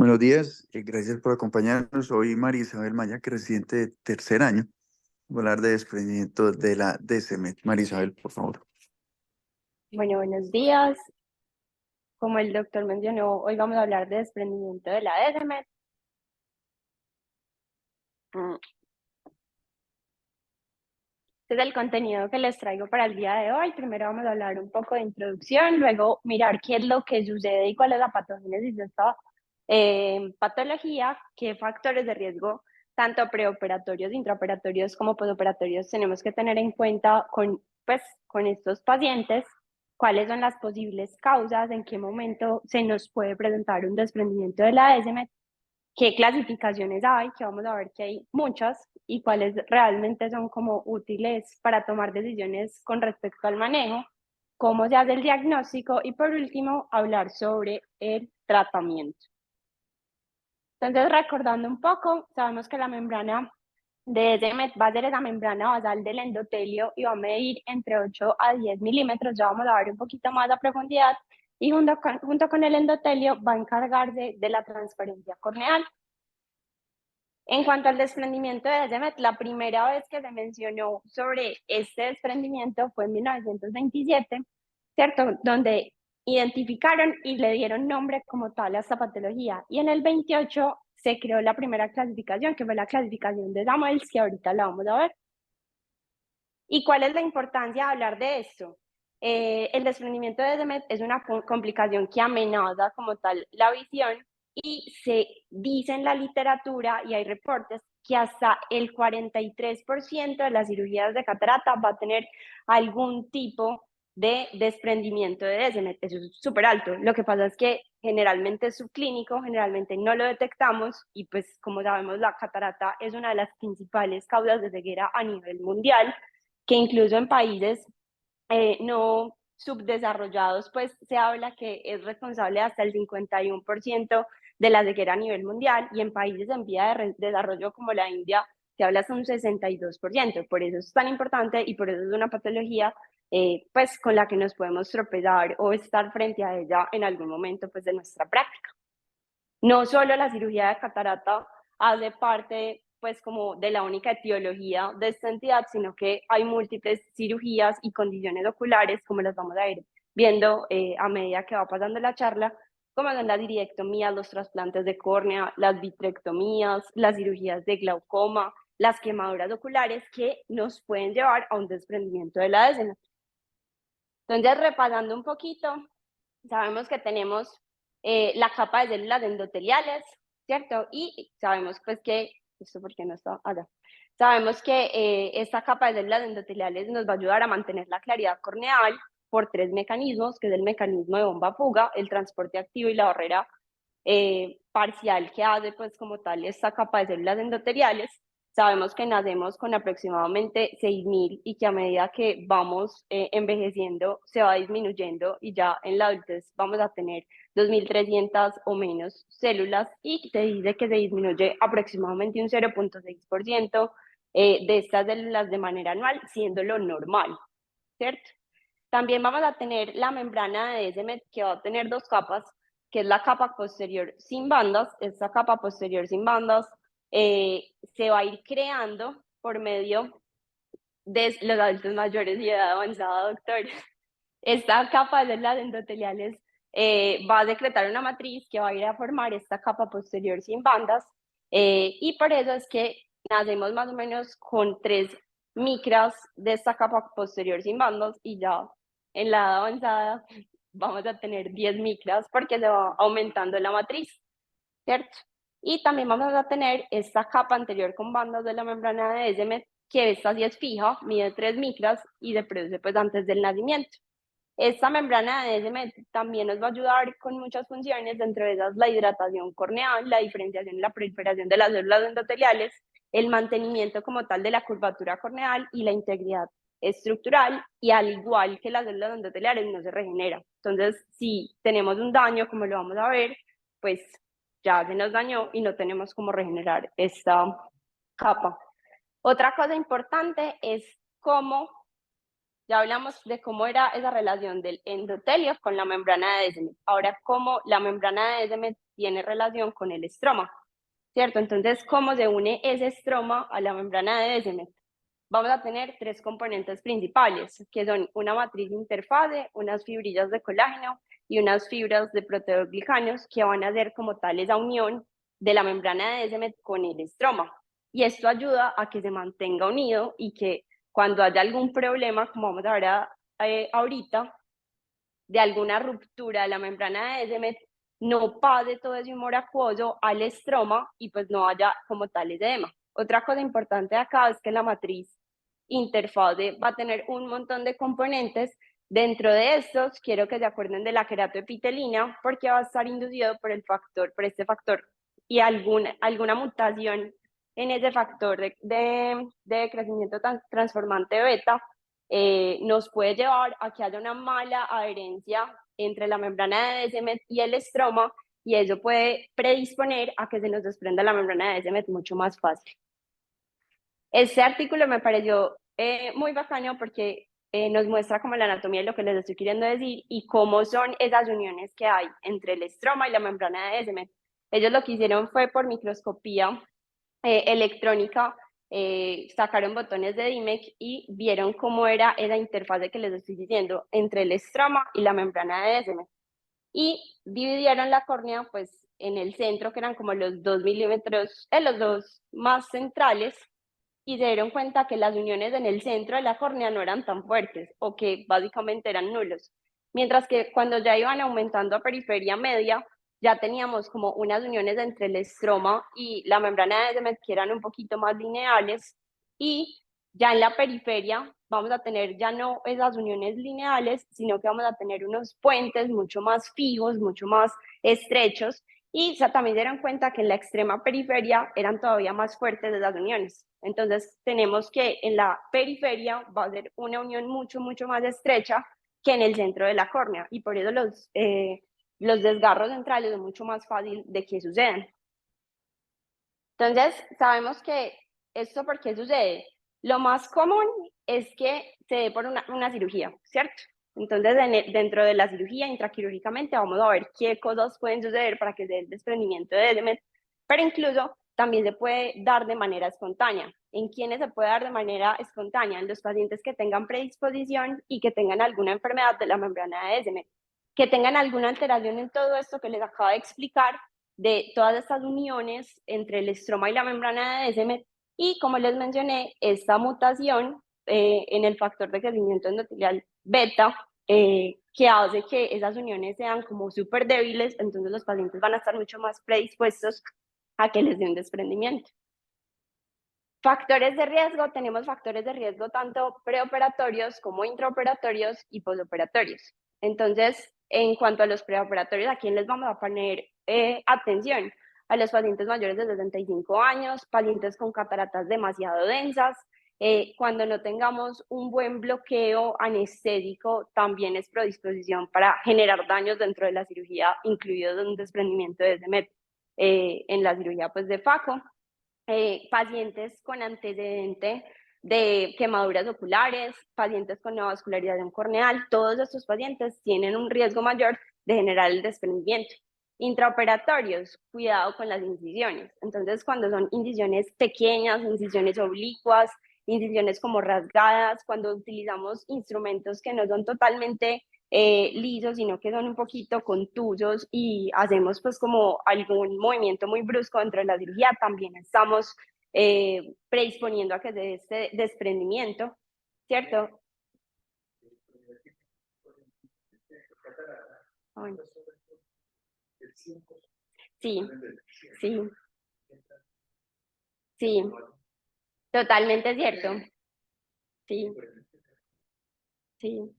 Buenos días, gracias por acompañarnos. Soy María Isabel Maya, que residente de tercer año. Voy a hablar de desprendimiento de la DCMED. María Isabel, por favor. Bueno, buenos días. Como el doctor mencionó, hoy vamos a hablar de desprendimiento de la DSMED. Este es el contenido que les traigo para el día de hoy. Primero vamos a hablar un poco de introducción, luego mirar qué es lo que sucede y cuál es la patogénesis de esta patología, qué factores de riesgo, tanto preoperatorios, intraoperatorios como posoperatorios, tenemos que tener en cuenta con estos pacientes, cuáles son las posibles causas, en qué momento se nos puede presentar un desprendimiento de la DSMED, qué clasificaciones hay, que vamos a ver que hay muchas, y cuáles realmente son como útiles para tomar decisiones con respecto al manejo, cómo se hace el diagnóstico y por último hablar sobre el tratamiento. Entonces, recordando un poco, sabemos que la membrana de DSMED va a ser esa membrana basal del endotelio y va a medir entre 8 a 10 milímetros, ya vamos a ver un poquito más a profundidad, y junto con el endotelio va a encargarse de la transferencia corneal. En cuanto al desprendimiento de DSMED, la primera vez que se mencionó sobre este desprendimiento fue en 1927, ¿cierto? Donde identificaron y le dieron nombre como tal a esta patología. Y en el 28 se creó la primera clasificación, que fue la clasificación de Samuels, que ahorita la vamos a ver. ¿Y cuál es la importancia de hablar de esto? El desprendimiento de DSMED es una complicación que amenaza como tal la visión, y se dice en la literatura, y hay reportes, que hasta el 43% de las cirugías de catarata va a tener algún tipo de desprendimiento de DSMED. Eso es súper alto. Lo que pasa es que generalmente es subclínico, generalmente no lo detectamos, y pues como sabemos, la catarata es una de las principales causas de ceguera a nivel mundial, que incluso en países no subdesarrollados, pues se habla que es responsable hasta el 51% de la ceguera a nivel mundial, y en países en vía de desarrollo como la India se habla hasta un 62%. Por eso es tan importante y por eso es una patología pues con la que nos podemos tropezar o estar frente a ella en algún momento pues de nuestra práctica. No solo la cirugía de catarata hace parte pues como de la única etiología de esta entidad, sino que hay múltiples cirugías y condiciones oculares, como las vamos a ir viendo a medida que va pasando la charla, como son las directomías, los trasplantes de córnea, las vitrectomías, las cirugías de glaucoma, las quemaduras oculares, que nos pueden llevar a un desprendimiento de la DSMED. Entonces, repasando un poquito, sabemos que tenemos la capa de células endoteliales, ¿cierto? Y sabemos pues que, ¿esto por qué no está allá? Sabemos que esta capa de células endoteliales nos va a ayudar a mantener la claridad corneal por tres mecanismos, que es el mecanismo de bomba-fuga, el transporte activo y la barrera parcial que hace pues como tal esta capa de células endoteliales. Sabemos que nacemos con aproximadamente 6.000 y que a medida que vamos envejeciendo se va disminuyendo, y ya en la adultez vamos a tener 2.300 o menos células, y se dice que se disminuye aproximadamente un 0.6% de estas células de manera anual, siendo lo normal, ¿cierto? También vamos a tener la membrana de DSMED, que va a tener dos capas, que es la capa posterior sin bandas. Esta capa posterior sin bandas se va a ir creando por medio de los adultos mayores y edad avanzada, doctor. Esta capa de células endoteliales va a secretar una matriz que va a ir a formar esta capa posterior sin bandas, y por eso es que nacemos más o menos con 3 micras de esta capa posterior sin bandas, y ya en la edad avanzada vamos a tener 10 micras porque se va aumentando la matriz, ¿cierto? Y también vamos a tener esta capa anterior con bandas de la membrana de DSMED, que esta sí es fija, mide 3 micras y se produce pues antes del nacimiento. Esta membrana de DSMED también nos va a ayudar con muchas funciones, entre ellas la hidratación corneal, la diferenciación y la proliferación de las células endoteliales, el mantenimiento como tal de la curvatura corneal y la integridad estructural, y al igual que las células endoteliales no se regenera. Entonces, si tenemos un daño, como lo vamos a ver, pues ya se nos dañó y no tenemos cómo regenerar esta capa. Otra cosa importante es cómo, ya hablamos de cómo era esa relación del endotelio con la membrana de DSMED. Ahora, cómo la membrana de DSMED tiene relación con el estroma, ¿cierto? Entonces, ¿cómo se une ese estroma a la membrana de Descemet? Vamos a tener tres componentes principales, que son una matriz interfase, unas fibrillas de colágeno y unas fibras de proteoglicanos que van a hacer como tal esa unión de la membrana de Descemet con el estroma. Y esto ayuda a que se mantenga unido y que cuando haya algún problema, como vamos a ver ahorita, de alguna ruptura de la membrana de Descemet, no pase todo ese humor acuoso al estroma y pues no haya como tal edema. Otra cosa importante acá es que la matriz interfase va a tener un montón de componentes. Dentro de estos, quiero que se acuerden de la queratoepitelina, porque va a estar inducido por este factor, y alguna mutación en ese factor de crecimiento transformante beta nos puede llevar a que haya una mala adherencia entre la membrana de Descemet y el estroma, y eso puede predisponer a que se nos desprenda la membrana de Descemet mucho más fácil. Este artículo me pareció muy bacano porque nos muestra como la anatomía de lo que les estoy queriendo decir y cómo son esas uniones que hay entre el estroma y la membrana de Descemet. Ellos lo que hicieron fue por microscopía electrónica, sacaron botones de DIMEC y vieron cómo era esa interfase que les estoy diciendo entre el estroma y la membrana de Descemet. Y dividieron la córnea pues en el centro, que eran como los 2 milímetros, los dos más centrales, y se dieron cuenta que las uniones en el centro de la córnea no eran tan fuertes o que básicamente eran nulos. Mientras que cuando ya iban aumentando a periferia media, ya teníamos como unas uniones entre el estroma y la membrana de Descemet que eran un poquito más lineales, y ya en la periferia vamos a tener ya no esas uniones lineales, sino que vamos a tener unos puentes mucho más fijos, mucho más estrechos, y también se dieron cuenta que en la extrema periferia eran todavía más fuertes las uniones. Entonces tenemos que en la periferia va a ser una unión mucho, mucho más estrecha que en el centro de la córnea, y por eso los desgarros centrales son mucho más fácil de que sucedan. Entonces, sabemos que esto, ¿por qué sucede? Lo más común es que se dé por una cirugía, ¿cierto? Entonces, dentro de la cirugía, intraquirúrgicamente, vamos a ver qué cosas pueden suceder para que se dé el desprendimiento de Descemet, pero incluso también se puede dar de manera espontánea. ¿En quiénes se puede dar de manera espontánea? En los pacientes que tengan predisposición y que tengan alguna enfermedad de la membrana de Descemet, que tengan alguna alteración en todo esto que les acabo de explicar, de todas estas uniones entre el estroma y la membrana de Descemet, y como les mencioné, esta mutación en el factor de crecimiento endotelial beta, que hace que esas uniones sean como súper débiles, entonces los pacientes van a estar mucho más predispuestos a que les dé un desprendimiento. Factores de riesgo, tenemos factores de riesgo tanto preoperatorios como intraoperatorios y posoperatorios. Entonces, en cuanto a los preoperatorios, ¿a quién les vamos a poner atención? A los pacientes mayores de 65 años, pacientes con cataratas demasiado densas. Cuando no tengamos un buen bloqueo anestésico, también es predisposición para generar daños dentro de la cirugía, incluido un desprendimiento de Descemet en la cirugía pues, de FACO. Pacientes con antecedente de quemaduras oculares, pacientes con neovascularización corneal, todos estos pacientes tienen un riesgo mayor de generar el desprendimiento. Intraoperatorios, cuidado con las incisiones. Entonces, cuando son incisiones pequeñas, incisiones oblicuas, incisiones como rasgadas, cuando utilizamos instrumentos que no son totalmente lisos, sino que son un poquito contusos y hacemos pues como algún movimiento muy brusco dentro de la cirugía, también estamos predisponiendo a que se dé este desprendimiento, ¿cierto? Ay. Sí, sí, sí, totalmente cierto. Sí, sí.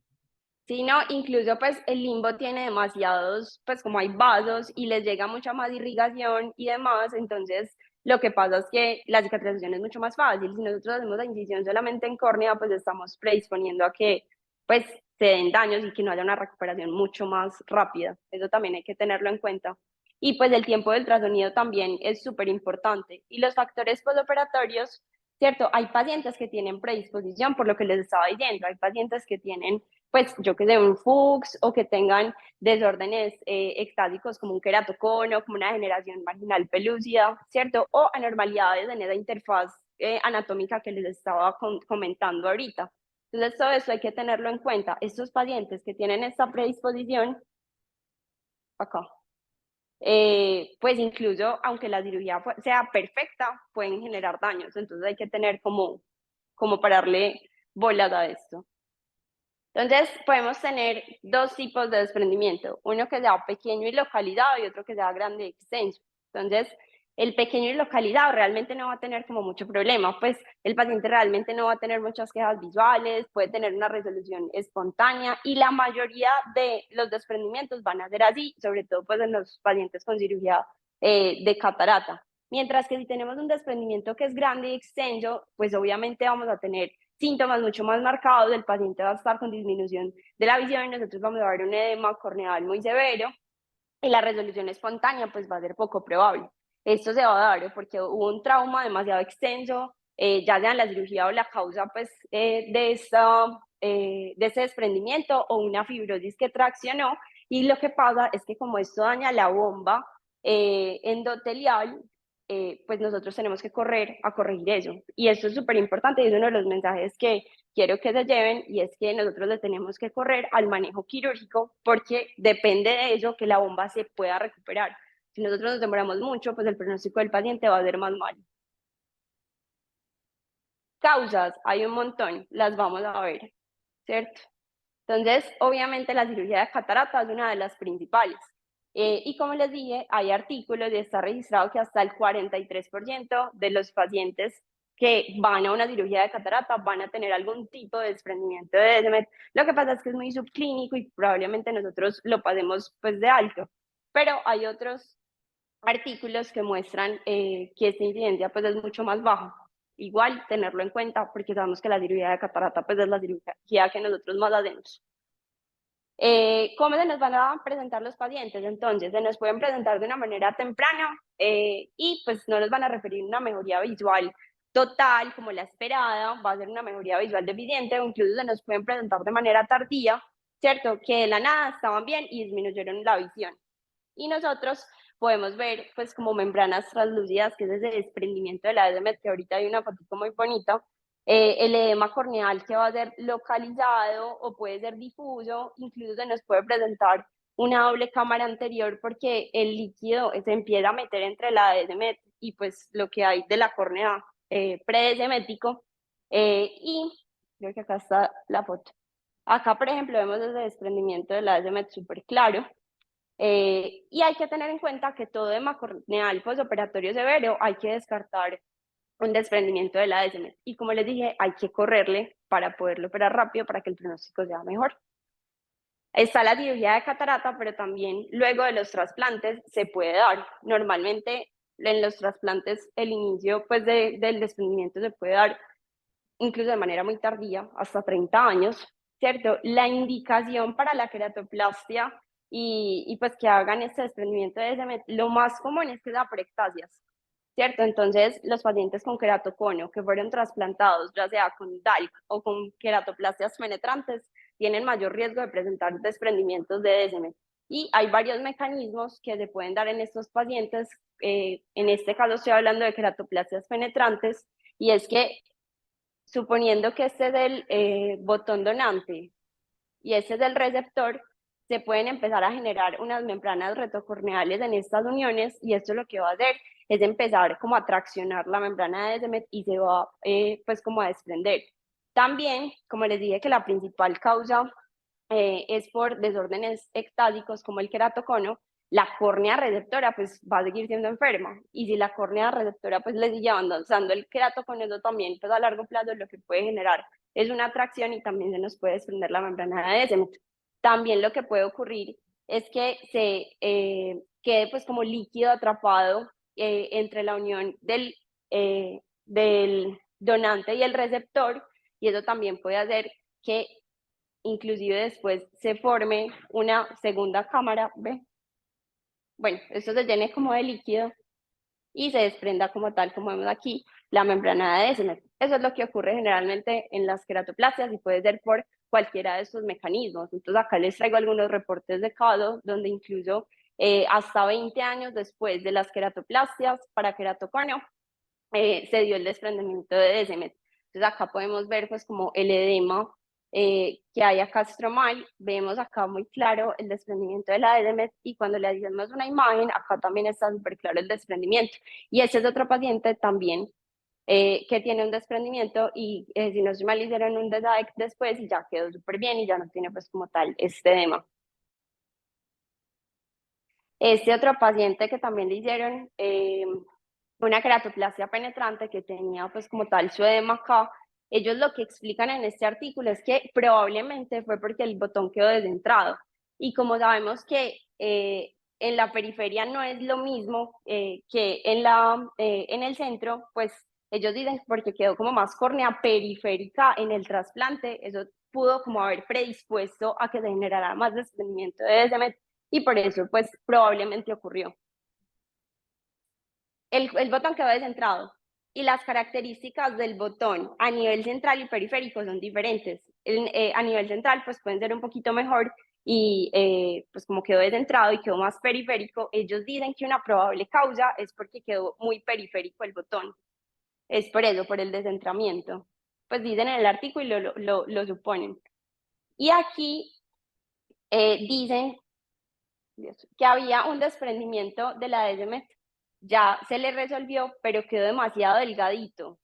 Sí, no, incluso pues el limbo tiene demasiados, pues como hay vasos y les llega mucha más irrigación y demás, entonces lo que pasa es que la cicatrización es mucho más fácil. Si nosotros hacemos la incisión solamente en córnea, pues estamos predisponiendo a que pues se den daños y que no haya una recuperación mucho más rápida. Eso también hay que tenerlo en cuenta. Y pues el tiempo del ultrasonido también es súper importante. Y los factores postoperatorios, ¿cierto? Hay pacientes que tienen predisposición, por lo que les estaba diciendo, hay pacientes que tienen pues yo que sé, un Fuchs o que tengan desórdenes extásicos como un queratocono, como una degeneración marginal pelúcida, ¿cierto? O anormalidades en esa interfaz anatómica que les estaba comentando ahorita. Entonces, todo eso hay que tenerlo en cuenta. Estos pacientes que tienen esta predisposición, acá, pues incluso aunque la cirugía sea perfecta, pueden generar daños. Entonces hay que tener como pararle bolas a esto. Entonces podemos tener dos tipos de desprendimiento, uno que sea pequeño y localizado y otro que sea grande y extenso. Entonces, el pequeño y localizado realmente no va a tener como mucho problema, pues el paciente realmente no va a tener muchas quejas visuales, puede tener una resolución espontánea y la mayoría de los desprendimientos van a ser así, sobre todo pues en los pacientes con cirugía de catarata. Mientras que si tenemos un desprendimiento que es grande y extenso, pues obviamente vamos a tener síntomas mucho más marcados, el paciente va a estar con disminución de la visión y nosotros vamos a ver un edema corneal muy severo y la resolución espontánea pues va a ser poco probable. Esto se va a dar porque hubo un trauma demasiado extenso, ya sea en la cirugía o la causa pues de ese desprendimiento o una fibrosis que traccionó y lo que pasa es que como esto daña la bomba endotelial, pues nosotros tenemos que correr a corregir eso. Y eso es súper importante y es uno de los mensajes que quiero que se lleven y es que nosotros le tenemos que correr al manejo quirúrgico porque depende de eso que la bomba se pueda recuperar. Si nosotros nos demoramos mucho, pues el pronóstico del paciente va a ser más malo. Causas, hay un montón, las vamos a ver, ¿cierto? Entonces, obviamente la cirugía de catarata es una de las principales. Y como les dije, hay artículos y está registrado que hasta el 43% de los pacientes que van a una cirugía de catarata van a tener algún tipo de desprendimiento de desmet. Lo que pasa es que es muy subclínico y probablemente nosotros lo pasemos pues de alto. Pero hay otros artículos que muestran que esta incidencia pues es mucho más baja. Igual tenerlo en cuenta porque sabemos que la cirugía de catarata pues es la cirugía que nosotros más hacemos. ¿Cómo se nos van a presentar los pacientes? Entonces, se nos pueden presentar de una manera temprana y pues no nos van a referir una mejoría visual total como la esperada, va a ser una mejoría visual deficiente o incluso se nos pueden presentar de manera tardía, ¿cierto? Que de la nada estaban bien y disminuyeron la visión. Y nosotros podemos ver pues como membranas translúcidas, que es ese desprendimiento de la desmet, que ahorita hay una fotito muy bonita, el edema corneal que va a ser localizado o puede ser difuso, incluso se nos puede presentar una doble cámara anterior porque el líquido se empieza a meter entre la desmet y pues lo que hay de la córnea predesmético y creo que acá está la foto. Acá, por ejemplo, vemos ese desprendimiento de la desmet súper claro. Y hay que tener en cuenta que todo edema corneal postoperatorio severo hay que descartar un desprendimiento de la desmet. Y como les dije, hay que correrle para poderlo operar rápido para que el pronóstico sea mejor. Está la cirugía de catarata, pero también luego de los trasplantes se puede dar. Normalmente en los trasplantes el inicio pues, del desprendimiento se puede dar incluso de manera muy tardía, hasta 30 años, ¿cierto? La indicación para la queratoplastia y pues que hagan este desprendimiento de desmet, lo más común es que sea por ectasias, ¿cierto? Entonces, los pacientes con queratocono que fueron trasplantados, ya sea con DALC o con queratoplastias penetrantes, tienen mayor riesgo de presentar desprendimientos de desmet. Y hay varios mecanismos que se pueden dar en estos pacientes. En este caso estoy hablando de queratoplastias penetrantes, y es que suponiendo que este es el botón donante y este es el receptor, se pueden empezar a generar unas membranas retocorneales en estas uniones y esto lo que va a hacer es empezar como a traccionar la membrana de desmet y se va pues como a desprender. También, como les dije que la principal causa es por desórdenes ectásicos como el queratocono, la córnea receptora pues va a seguir siendo enferma y si la córnea receptora pues le sigue avanzando el queratocono, eso también pues a largo plazo lo que puede generar es una atracción y también se nos puede desprender la membrana de desmet. También lo que puede ocurrir es que se quede pues como líquido atrapado entre la unión del donante y el receptor y eso también puede hacer que inclusive después se forme una segunda cámara, ¿ve? Bueno, esto se llene como de líquido y se desprenda como tal, como vemos aquí, la membrana de desmet. Eso es lo que ocurre generalmente en las queratoplastias y puede ser por cualquiera de estos mecanismos. Entonces acá les traigo algunos reportes de caso donde incluso hasta 20 años después de las queratoplastias para queratoconio se dio el desprendimiento de DSMET. Entonces acá podemos ver pues como el edema que hay acá estromal, vemos acá muy claro el desprendimiento de la DSMET y cuando le hacemos una imagen, acá también está súper claro el desprendimiento. Y este es otro paciente también que tiene un desprendimiento y si no se mal hicieron un DSAEC después y ya quedó súper bien y ya no tiene pues como tal este edema. Este otro paciente que también le hicieron una queratoplastia penetrante que tenía pues como tal su edema acá, ellos lo que explican en este artículo es que probablemente fue porque el botón quedó descentrado. Y como sabemos que en la periferia no es lo mismo que en el centro, pues ellos dicen porque quedó como más córnea periférica en el trasplante, eso pudo como haber predispuesto a que se generara más desprendimiento de DSMT y por eso pues probablemente ocurrió. El botón quedó descentrado y las características del botón a nivel central y periférico son diferentes. A nivel central pues pueden ser un poquito mejor y pues como quedó descentrado y quedó más periférico, ellos dicen que una probable causa es porque quedó muy periférico el botón. Es por eso, por el descentramiento. Pues dicen en el artículo y lo suponen. Y aquí dicen que había un desprendimiento de la DSMT. Ya se le resolvió, pero quedó demasiado delgadito.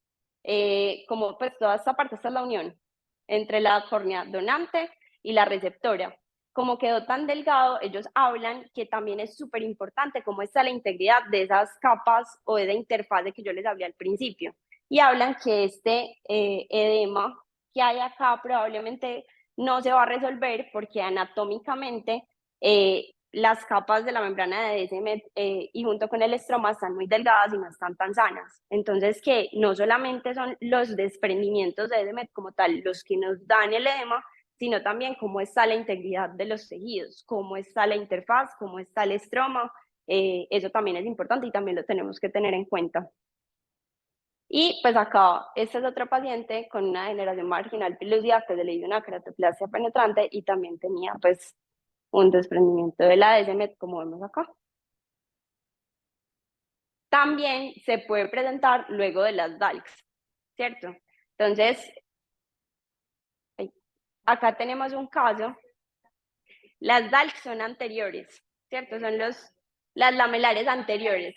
Como pues toda esta parte, esta es la unión entre la córnea donante y la receptora. Como quedó tan delgado, ellos hablan que también es súper importante cómo está la integridad de esas capas o de la interfase que yo les hablé al principio. Y hablan que este edema que hay acá probablemente no se va a resolver porque anatómicamente las capas de la membrana de DSMT y junto con el estroma están muy delgadas y no están tan sanas. Entonces que no solamente son los desprendimientos de DSMT como tal los que nos dan el edema, sino también cómo está la integridad de los tejidos, cómo está la interfaz, cómo está el estroma, eso también es importante y también lo tenemos que tener en cuenta. Y pues acá, este es otro paciente con una degeneración marginal piloidea que se le hizo una queratoplastia penetrante y también tenía pues un desprendimiento de la DSMT como vemos acá. También se puede presentar luego de las DALCs, ¿cierto? Entonces, acá tenemos un caso. Las DALCs son anteriores, ¿cierto? Son las lamelares anteriores.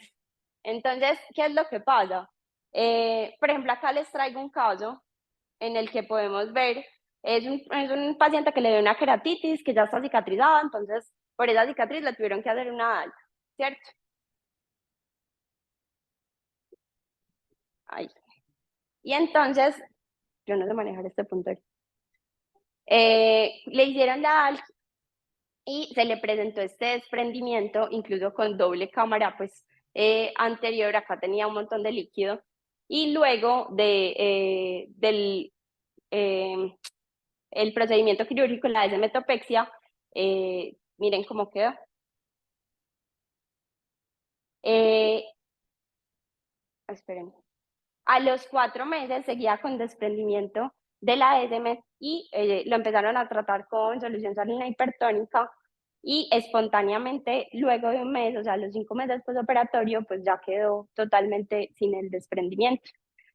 Entonces, ¿qué es lo que pasa? Por ejemplo, acá les traigo un caso en el que podemos ver, es un paciente que le dio una queratitis que ya está cicatrizada, entonces por esa cicatriz le tuvieron que hacer una DALC, ¿cierto? Ahí. Y entonces, yo no sé manejar este punto aquí. Le hicieron la ALK y se le presentó este desprendimiento, incluso con doble cámara, pues anterior, acá tenía un montón de líquido, y luego del el procedimiento quirúrgico, la desmetopexia, miren cómo queda. Esperen. A los 4 meses seguía con desprendimiento de la DSMT y lo empezaron a tratar con solución salina hipertónica y espontáneamente luego de un mes, o sea, los 5 meses postoperatorio, pues ya quedó totalmente sin el desprendimiento.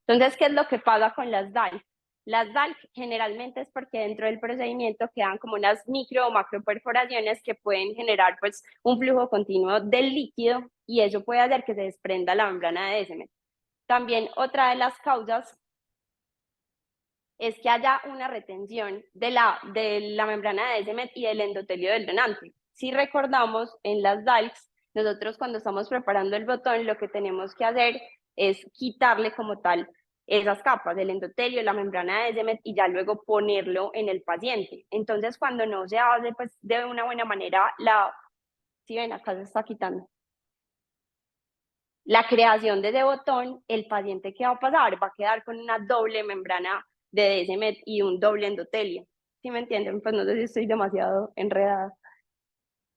Entonces, ¿qué es lo que pasa con las DALC? Las DALC generalmente es porque dentro del procedimiento quedan como unas micro o macro perforaciones que pueden generar pues un flujo continuo del líquido y eso puede hacer que se desprenda la membrana de DSMT. También otra de las causas es que haya una retención de la membrana de DSMT y del endotelio del donante. Si recordamos, en las DALCs, nosotros cuando estamos preparando el botón, lo que tenemos que hacer es quitarle como tal esas capas del endotelio, la membrana de DSMT y ya luego ponerlo en el paciente. Entonces, cuando no se hace pues, de una buena manera, si ven, acá se está quitando la creación de ese botón, el paciente que va a pasar va a quedar con una doble membrana de DSMT y un doble endotelio. ¿Sí me entienden? Pues no sé si estoy demasiado enredada.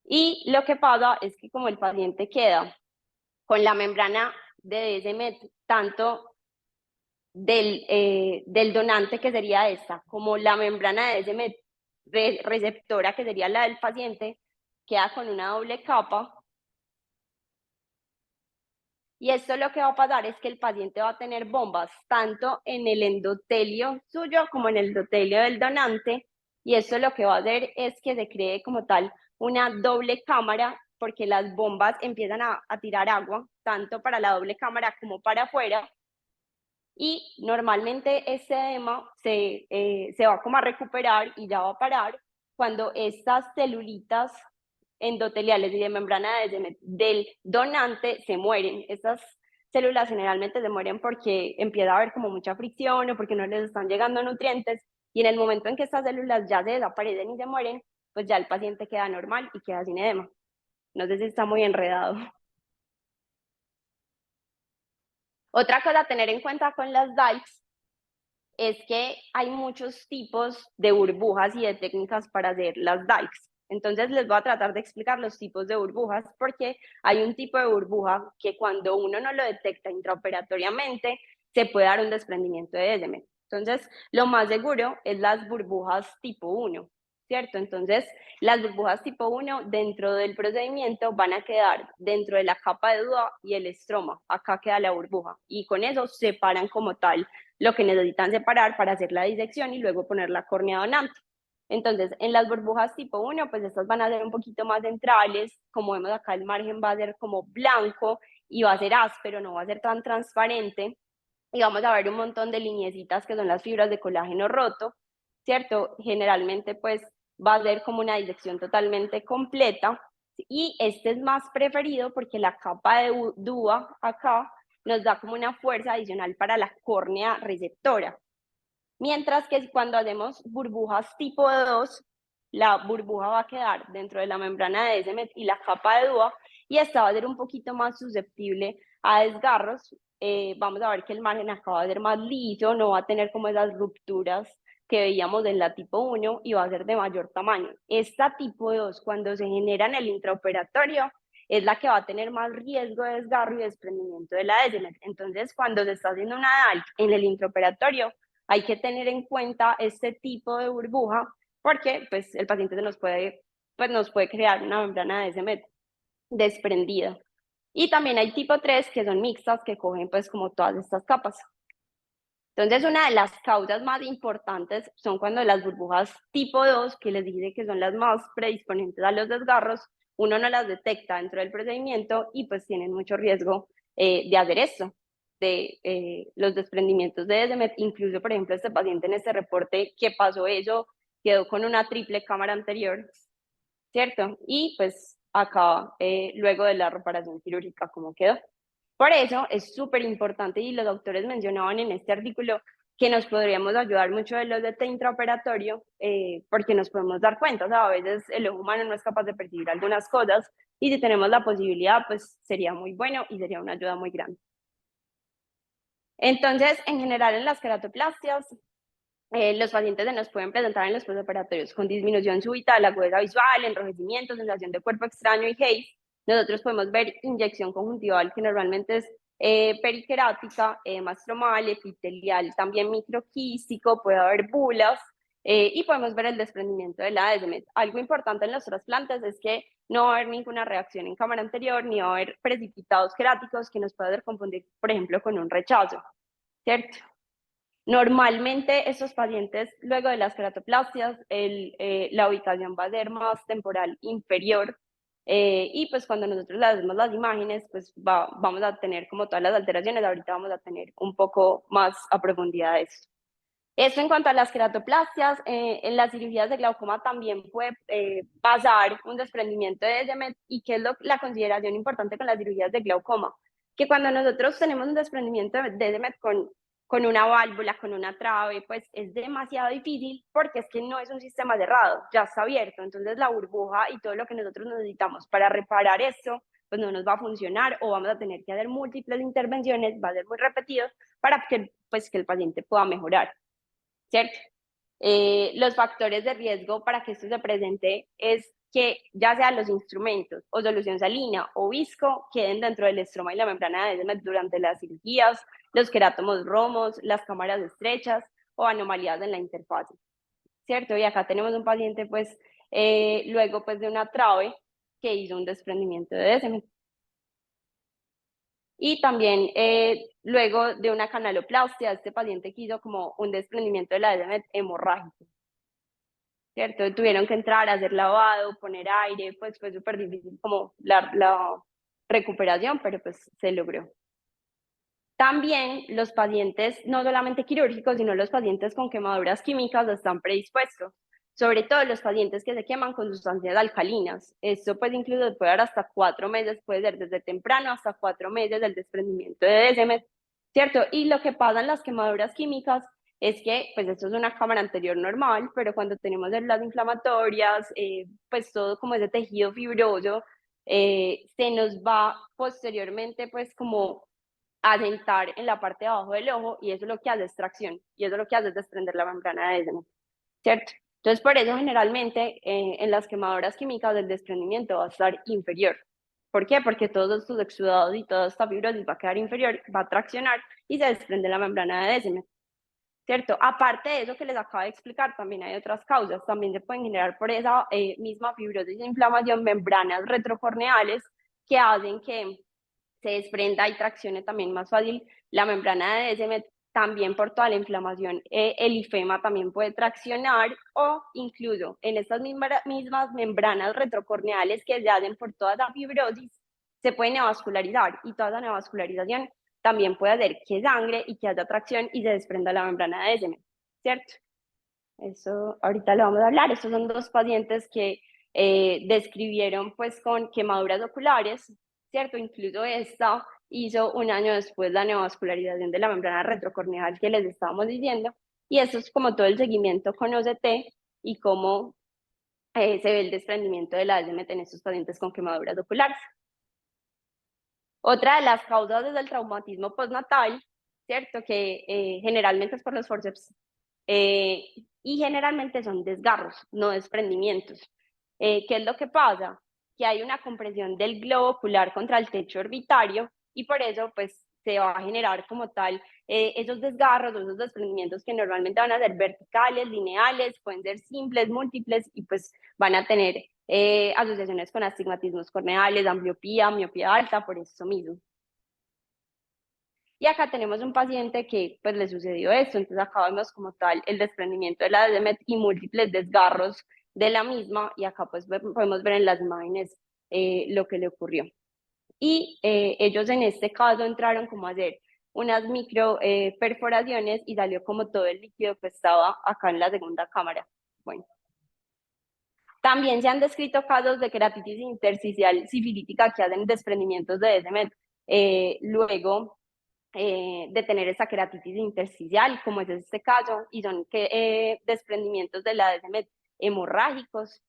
Y lo que pasa es que como el paciente queda con la membrana de DSMT, tanto del donante que sería esta, como la membrana de DSMT receptora, que sería la del paciente, queda con una doble capa. Y esto lo que va a pasar es que el paciente va a tener bombas tanto en el endotelio suyo como en el endotelio del donante. Y esto lo que va a hacer es que se cree como tal una doble cámara, porque las bombas empiezan a tirar agua, tanto para la doble cámara como para afuera. Y normalmente este edema se va como a recuperar y ya va a parar cuando estas celulitas endoteliales y de membrana del donante se mueren. Estas células generalmente se mueren porque empieza a haber como mucha fricción o porque no les están llegando nutrientes, y en el momento en que estas células ya se desaparecen y se mueren, pues ya el paciente queda normal y queda sin edema. No sé si está muy enredado. Otra cosa a tener en cuenta con las DICES es que hay muchos tipos de burbujas y de técnicas para hacer las DICES. Entonces les voy a tratar de explicar los tipos de burbujas, porque hay un tipo de burbuja que cuando uno no lo detecta intraoperatoriamente se puede dar un desprendimiento de DSMT. Entonces, lo más seguro es las burbujas tipo 1, ¿cierto? Entonces, las burbujas tipo 1 dentro del procedimiento van a quedar dentro de la capa de DUA y el estroma. Acá queda la burbuja y con eso separan como tal lo que necesitan separar para hacer la disección y luego poner la córnea donante. Entonces, en las burbujas tipo 1, pues estas van a ser un poquito más centrales. Como vemos acá, el margen va a ser como blanco y va a ser áspero, no va a ser tan transparente. Y vamos a ver un montón de lineecitas que son las fibras de colágeno roto, ¿cierto? Generalmente, pues, va a ser como una disección totalmente completa. Y este es más preferido porque la capa de DUA acá nos da como una fuerza adicional para la córnea receptora. Mientras que cuando hacemos burbujas tipo 2, la burbuja va a quedar dentro de la membrana de Descemet y la capa de DUA, y esta va a ser un poquito más susceptible a desgarros. Vamos a ver que el margen acá va a ser más liso, no va a tener como esas rupturas que veíamos en la tipo 1 y va a ser de mayor tamaño. Esta tipo 2, cuando se genera en el intraoperatorio, es la que va a tener más riesgo de desgarro y desprendimiento de la Descemet. Entonces, cuando se está haciendo una DALC en el intraoperatorio, hay que tener en cuenta este tipo de burbuja, porque pues, el paciente nos puede crear una membrana de Descemet desprendida. Y también hay tipo 3 que son mixtas, que cogen pues como todas estas capas. Entonces, una de las causas más importantes son cuando las burbujas tipo 2, que les dije que son las más predisponentes a los desgarros, uno no las detecta dentro del procedimiento y pues tienen mucho riesgo de hacer esto, de los desprendimientos de Descemet. Incluso, por ejemplo, este paciente en este reporte que pasó eso, quedó con una triple cámara anterior, ¿cierto? Y pues acá, luego de la reparación quirúrgica, ¿cómo quedó? Por eso es súper importante, y los doctores mencionaban en este artículo, que nos podríamos ayudar mucho de los DT intraoperatorio, porque nos podemos dar cuenta. O sea, a veces el ojo humano no es capaz de percibir algunas cosas, y si tenemos la posibilidad, pues sería muy bueno y sería una ayuda muy grande. Entonces, en general, en las queratoplastias, los pacientes se nos pueden presentar en los postoperatorios con disminución súbita de la agudeza visual, enrojecimiento, sensación de cuerpo extraño y haze. Nosotros podemos ver inyección conjuntival, que normalmente es periquerática, mastromal, epitelial, también microquístico, puede haber bulas, y podemos ver el desprendimiento de la Descemet. Algo importante en los trasplantes es que no va a haber ninguna reacción en cámara anterior, ni va a haber precipitados queráticos que nos pueda hacer confundir, por ejemplo, con un rechazo, ¿cierto? Normalmente estos pacientes, luego de las queratoplastias, la ubicación va a ser más temporal inferior, y pues cuando nosotros le hacemos las imágenes, pues vamos a tener como todas las alteraciones. Ahorita vamos a tener un poco más a profundidad de esto. Esto en cuanto a las queratoplastias. En las cirugías de glaucoma también puede pasar un desprendimiento de Descemet. ¿Y qué es la consideración importante con las cirugías de glaucoma? Que cuando nosotros tenemos un desprendimiento de Descemet con una válvula, con una trave, pues es demasiado difícil, porque es que no es un sistema cerrado, ya está abierto. Entonces la burbuja y todo lo que nosotros necesitamos para reparar esto, pues no nos va a funcionar, o vamos a tener que hacer múltiples intervenciones, va a ser muy repetido para que, pues, que el paciente pueda mejorar, ¿cierto? Los factores de riesgo para que esto se presente es que ya sean los instrumentos o solución salina o visco queden dentro del estroma y la membrana de Descemet durante las cirugías, los queratomos romos, las cámaras estrechas o anomalías en la interfase. ¿cierto? Y acá tenemos un paciente, pues, luego pues de una trave que hizo un desprendimiento de Descemet. Y también luego de una canaloplastia, este paciente que hizo como un desprendimiento de la Descemet hemorrágico, ¿cierto? Tuvieron que entrar a hacer lavado, poner aire, pues fue súper difícil como la recuperación, pero pues se logró. También los pacientes, no solamente quirúrgicos, sino los pacientes con quemaduras químicas están predispuestos, sobre todo los pacientes que se queman con sustancias alcalinas. Esto pues incluso puede dar hasta 4 meses, puede ser desde temprano hasta 4 meses del desprendimiento de Descemet, ¿cierto? Y lo que pasa en las quemaduras químicas es que, pues esto es una cámara anterior normal, pero cuando tenemos las inflamatorias, pues todo como ese tejido fibroso, se nos va posteriormente pues como asentar en la parte de abajo del ojo y eso es lo que hace extracción y eso es lo que hace es desprender la membrana de Descemet, ¿cierto? Entonces, por eso generalmente en las quemadoras químicas el desprendimiento va a estar inferior. ¿Por qué? Porque todos estos exudados y toda esta fibrosis va a quedar inferior, va a traccionar y se desprende la membrana de Descemet, ¿cierto? Aparte de eso que les acabo de explicar, también hay otras causas. También se pueden generar por esa misma fibrosis e inflamación membranas retrocorneales que hacen que se desprenda y traccione también más fácil la membrana de Descemet, también por toda la inflamación. El ifema también puede traccionar o incluso en estas mismas membranas retrocorneales que se hacen por toda la fibrosis, se puede neovascularizar y toda esa neovascularización también puede hacer que sangre y que haya tracción y se desprenda la membrana de Descemet, ¿cierto? Eso ahorita lo vamos a hablar. Estos son dos pacientes que describieron pues con quemaduras oculares, ¿cierto? Incluso esta hizo un año después la neovascularización de la membrana retrocorneal que les estábamos diciendo. Y eso es como todo el seguimiento con OCT y cómo se ve el desprendimiento de la Descemet en estos pacientes con quemaduras oculares. Otra de las causas es el traumatismo postnatal, ¿cierto? Que generalmente es por los forceps y generalmente son desgarros, no desprendimientos. ¿Qué es lo que pasa? Que hay una compresión del globo ocular contra el techo orbitario y por eso pues se va a generar como tal esos desgarros o esos desprendimientos que normalmente van a ser verticales, lineales, pueden ser simples, múltiples y pues van a tener asociaciones con astigmatismos corneales, ambliopía, miopía alta, por eso mismo. Y acá tenemos un paciente que pues le sucedió esto, entonces acá vemos como tal el desprendimiento de la Descemet y múltiples desgarros de la misma y acá pues podemos ver en las imágenes lo que le ocurrió. Y ellos en este caso entraron como a hacer unas micro perforaciones y salió como todo el líquido que estaba acá en la segunda cámara. Bueno. También se han descrito casos de queratitis intersticial sifilítica que hacen desprendimientos de Descemet luego de tener esa queratitis intersticial, como es este caso, y son desprendimientos de la Descemet hemorrágicos.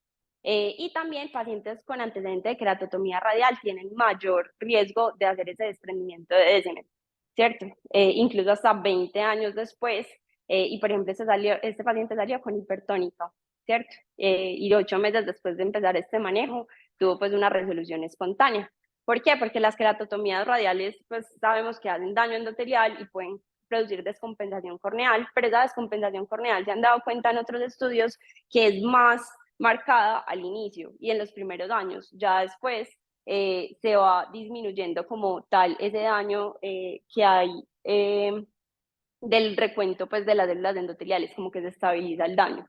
Y también pacientes con antecedente de queratotomía radial tienen mayor riesgo de hacer ese desprendimiento de Descemet, ¿cierto? Incluso hasta 20 años después, y por ejemplo, este paciente salió con hipertónica, ¿cierto? Y 8 meses después de empezar este manejo, tuvo pues una resolución espontánea. ¿Por qué? Porque las queratotomías radiales, pues sabemos que hacen daño endotelial y pueden producir descompensación corneal, pero esa descompensación corneal se han dado cuenta en otros estudios que es más marcada al inicio y en los primeros años. Ya después se va disminuyendo como tal ese daño que hay del recuento pues de las células endoteliales, como que se estabiliza el daño.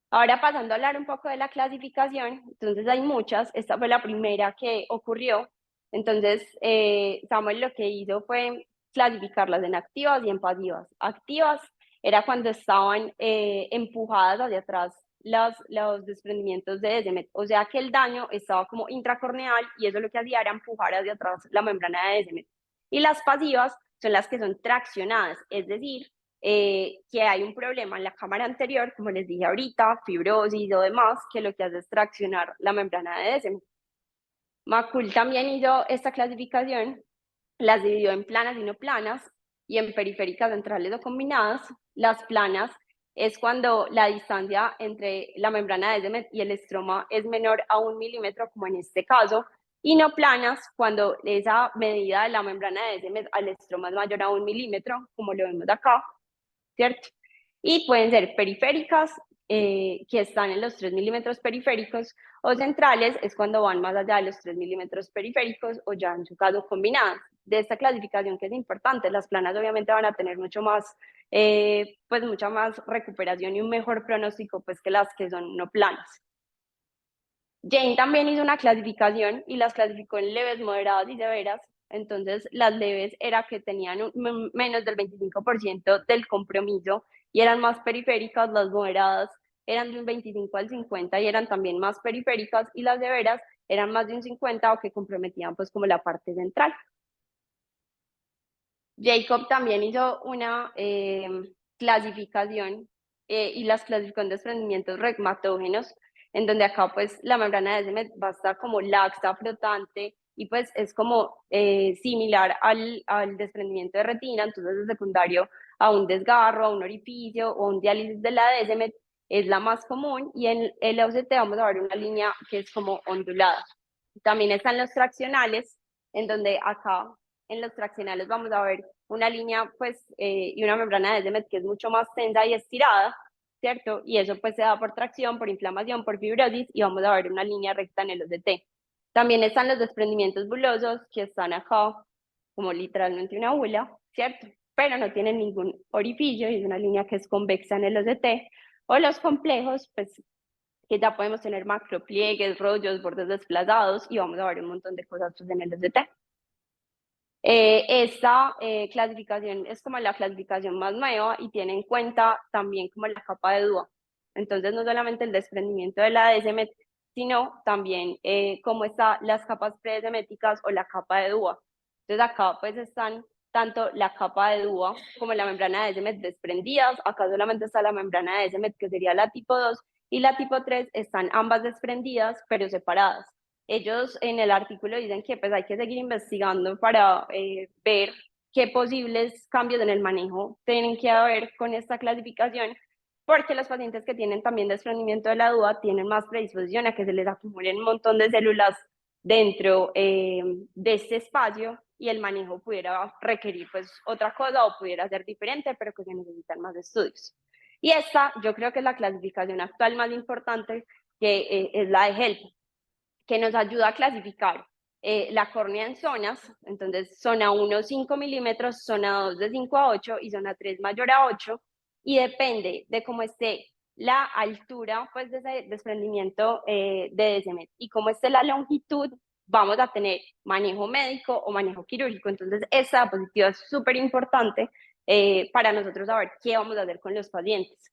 Ahora pasando a hablar un poco de la clasificación, entonces hay muchas, esta fue la primera que ocurrió, entonces Samuel lo que hizo fue clasificarlas en activas y en pasivas. Activas era cuando estaban empujadas hacia atrás los desprendimientos de Descemet, o sea que el daño estaba como intracorneal y eso lo que hacía era empujar hacia atrás la membrana de Descemet. Y las pasivas son las que son traccionadas, es decir, que hay un problema en la cámara anterior, como les dije ahorita, fibrosis o demás, que lo que hace es traccionar la membrana de Descemet. Macul también hizo esta clasificación, las dividió en planas y no planas, y en periféricas centrales o combinadas. Las planas es cuando la distancia entre la membrana de Descemet y el estroma es menor a 1 milímetro, como en este caso, y no planas cuando esa medida de la membrana de Descemet al estroma es mayor a 1 milímetro, como lo vemos acá, ¿cierto? Y pueden ser periféricas, que están en los 3 milímetros periféricos o centrales es cuando van más allá de los 3 milímetros periféricos o ya en su caso combinadas. De esta clasificación que es importante, las planas obviamente van a tener mucho más, pues mucha más recuperación y un mejor pronóstico pues que las que son no planas. Jane también hizo una clasificación y las clasificó en leves, moderadas y severas. Entonces, las leves era que tenían menos del 25% del compromiso y eran más periféricas, las moderadas eran de un 25 al 50 y eran también más periféricas, y las severas eran más de un 50 o que comprometían pues como la parte central. Jacob también hizo una clasificación y las clasificó en desprendimientos regmatógenos, en donde acá pues la membrana de Descemet va a estar como laxa, flotante, y pues es como similar al desprendimiento de retina, entonces es secundario a un desgarro, a un orificio o un diálisis de la Descemet, es la más común, y en el OCT vamos a ver una línea que es como ondulada. También están los traccionales, en donde acá en los traccionales vamos a ver una línea pues y una membrana de Descemet que es mucho más tensa y estirada, ¿cierto? Y eso pues se da por tracción, por inflamación, por fibrosis, y vamos a ver una línea recta en el OCT. También están los desprendimientos bulosos que están acá como literalmente una bula, ¿cierto? Pero no tienen ningún orificio y es una línea que es convexa en el OCT. O los complejos, pues que ya podemos tener macropliegues, rollos, bordes desplazados, y vamos a ver un montón de cosas pues, en el OCT. Esta clasificación es como la clasificación más nueva y tiene en cuenta también como la capa de DUA. Entonces, no solamente el desprendimiento de la Descemet, sino también cómo están las capas predesceméticas o la capa de DUA. Entonces, acá pues están tanto la capa de DUA como la membrana de Descemet desprendidas. Acá solamente está la membrana de Descemet, que sería la tipo 2, y la tipo 3 están ambas desprendidas, pero separadas. Ellos en el artículo dicen que pues hay que seguir investigando para ver qué posibles cambios en el manejo tienen que haber con esta clasificación, porque los pacientes que tienen también desprendimiento de la DUA tienen más predisposición a que se les acumulen un montón de células dentro de este espacio, y el manejo pudiera requerir pues otra cosa o pudiera ser diferente, pero que se necesitan más estudios. Y esta yo creo que es la clasificación actual más importante, que es la de HELP, que nos ayuda a clasificar la córnea en zonas. Entonces, zona 1, 5 milímetros, zona 2 de 5 a 8 y zona 3 mayor a 8, y depende de cómo esté la altura pues, de ese desprendimiento de Descemet y cómo esté la longitud, vamos a tener manejo médico o manejo quirúrgico. Entonces, esta diapositiva es súper importante para nosotros saber qué vamos a hacer con los pacientes.